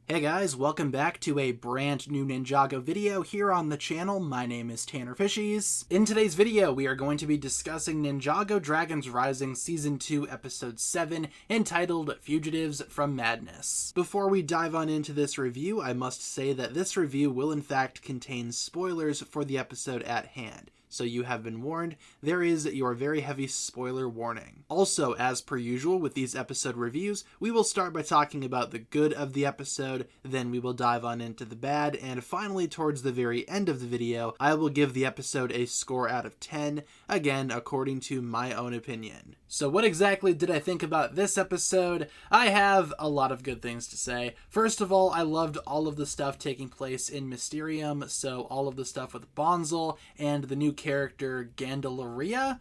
Hey guys, welcome back to a brand new Ninjago video here on the channel. My name is TannerFishies. In today's video, we are going to be discussing Ninjago Dragons Rising Season 2 Episode 7, entitled Fugitives from Madness. Before we dive on into this review, I must say that this review will in fact contain spoilers for the episode at hand. So you have been warned, there is your very heavy spoiler warning. Also, as per usual with these episode reviews, we will start by talking about the good of the episode, then we will dive on into the bad, and finally towards the very end of the video, I will give the episode a score out of 10, again according to my own opinion. So what exactly did I think about this episode? I have a lot of good things to say. First of all, I loved all of the stuff taking place in Mysterium, so all of the stuff with Bonzel and the new character Gandalaria.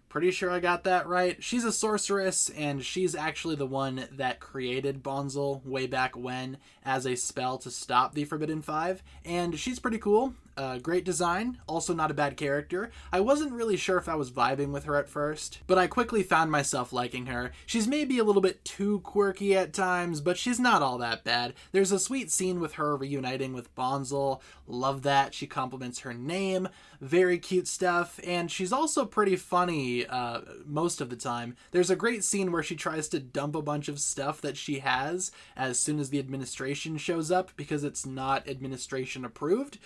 Pretty sure I got that right. She's a sorceress, and she's actually the one that created Bonzel way back when as a spell to stop the Forbidden Five, and she's pretty cool. Great design, also not a bad character. I wasn't really sure if I was vibing with her at first, but I quickly found myself liking her. She's maybe a little bit too quirky at times, but she's not all that bad. There's a sweet scene with her reuniting with Bonzel. Love that. She compliments her name. Very cute stuff, and she's also pretty funny most of the time. There's a great scene where she tries to dump a bunch of stuff that she has as soon as the administration shows up because it's not administration approved.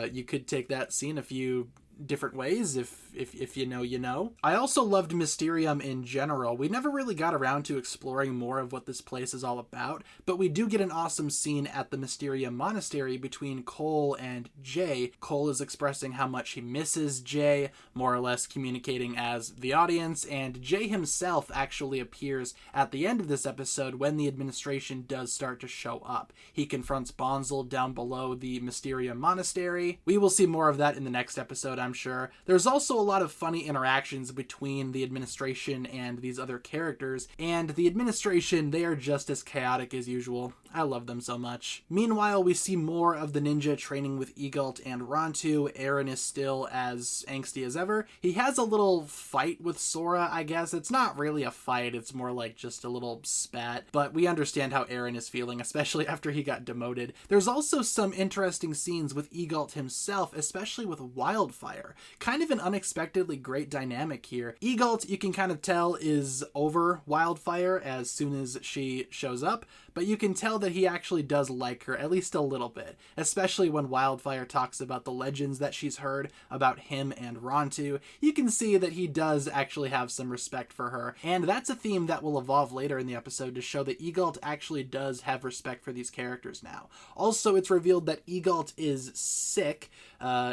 You could take that scene a few different ways if you know, you know. I also loved Mysterium in general. We never really got around to exploring more of what this place is all about, but we do get an awesome scene at the Mysterium Monastery between Cole and Jay. Cole is expressing how much he misses Jay, more or less communicating as the audience, and Jay himself actually appears at the end of this episode when the administration does start to show up. He confronts Bonzel down below the Mysterium Monastery. We will see more of that in the next episode, I'm sure. There's also a lot of funny interactions between the administration and these other characters, and the administration, they are just as chaotic as usual. I love them so much. Meanwhile, we see more of the ninja training with Egalt and Rontu. Aaron is still as angsty as ever. He has a little fight with Sora, I guess. It's not really a fight, it's more like just a little spat, but we understand how Aaron is feeling, especially after he got demoted. There's also some interesting scenes with Egalt himself, especially with Wildfire. Kind of an unexpectedly great dynamic here. Egalt, you can kind of tell, is over Wildfire as soon as she shows up, but you can tell that he actually does like her, at least a little bit, especially when Wildfire talks about the legends that she's heard about him and Rontu. You can see that he does actually have some respect for her, and that's a theme that will evolve later in the episode to show that Egalt actually does have respect for these characters now. Also, it's revealed that Egalt is sick.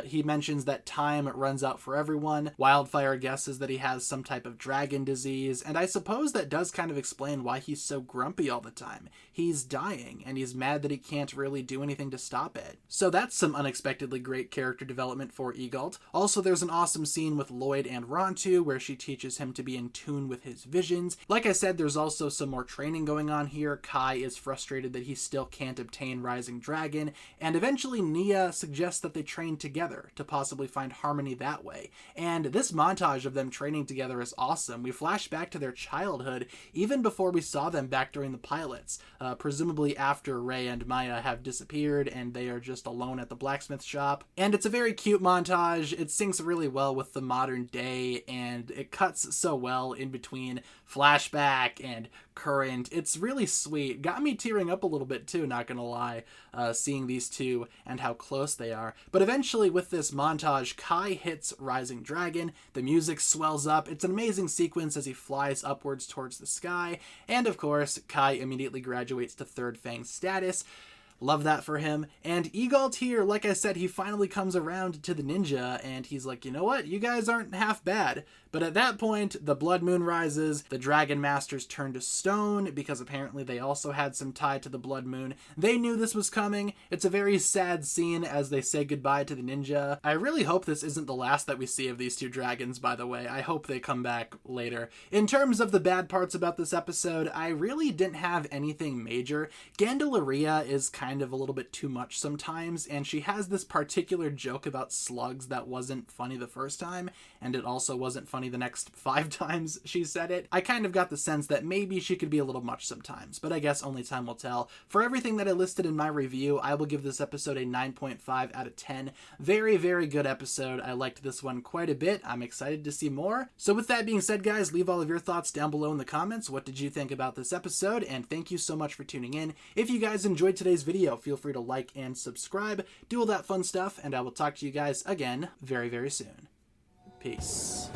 He mentions that time runs out for everyone. Wildfire guesses that he has some type of dragon disease, and I suppose that does kind of explain why he's so grumpy all the time. He's dying, and he's mad that he can't really do anything to stop it. So that's some unexpectedly great character development for Egalt. Also, there's an awesome scene with Lloyd and Rontu where she teaches him to be in tune with his visions. Like I said, there's also some more training going on here. Kai is frustrated that he still can't obtain Rising Dragon, and eventually Nia suggests that they train together to possibly find harmony that way. And this montage of them training together is awesome. We flash back to their childhood even before we saw them back during the pilots, presumably after Ray and Maya have disappeared and they are just alone at the blacksmith shop. And it's a very cute montage. It syncs really well with the modern day, and it cuts so well in between flashback and current. It's really sweet. Got me tearing up a little bit too, not gonna lie, seeing these two and how close they are. But eventually with this montage, Kai hits Rising Dragon, the music swells up, it's an amazing sequence as he flies upwards towards the sky, and of course, Kai immediately graduates to Third Fang status. Love that for him. And Egalt here, like I said, he finally comes around to the ninja, and he's like, you know what? You guys aren't half bad. But at that point, the blood moon rises, the dragon masters turn to stone, because apparently they also had some tie to the blood moon. They knew this was coming. It's a very sad scene as they say goodbye to the ninja. I really hope this isn't the last that we see of these two dragons, by the way. I hope they come back later. In terms of the bad parts about this episode, I really didn't have anything major. Gandalaria is kind kind of a little bit too much sometimes, and she has this particular joke about slugs that wasn't funny the first time, and it also wasn't funny the next 5 times she said it. I kind of got the sense that maybe she could be a little much sometimes, but I guess only time will tell. For everything that I listed in my review, I will give this episode a 9.5 out of 10. Very, very good episode. I liked this one quite a bit. I'm excited to see more. So with that being said, guys, leave all of your thoughts down below in the comments. What did you think about this episode? And thank you so much for tuning in. If you guys enjoyed today's video, feel free to like and subscribe, do all that fun stuff, and I will talk to you guys again very, very soon. Peace.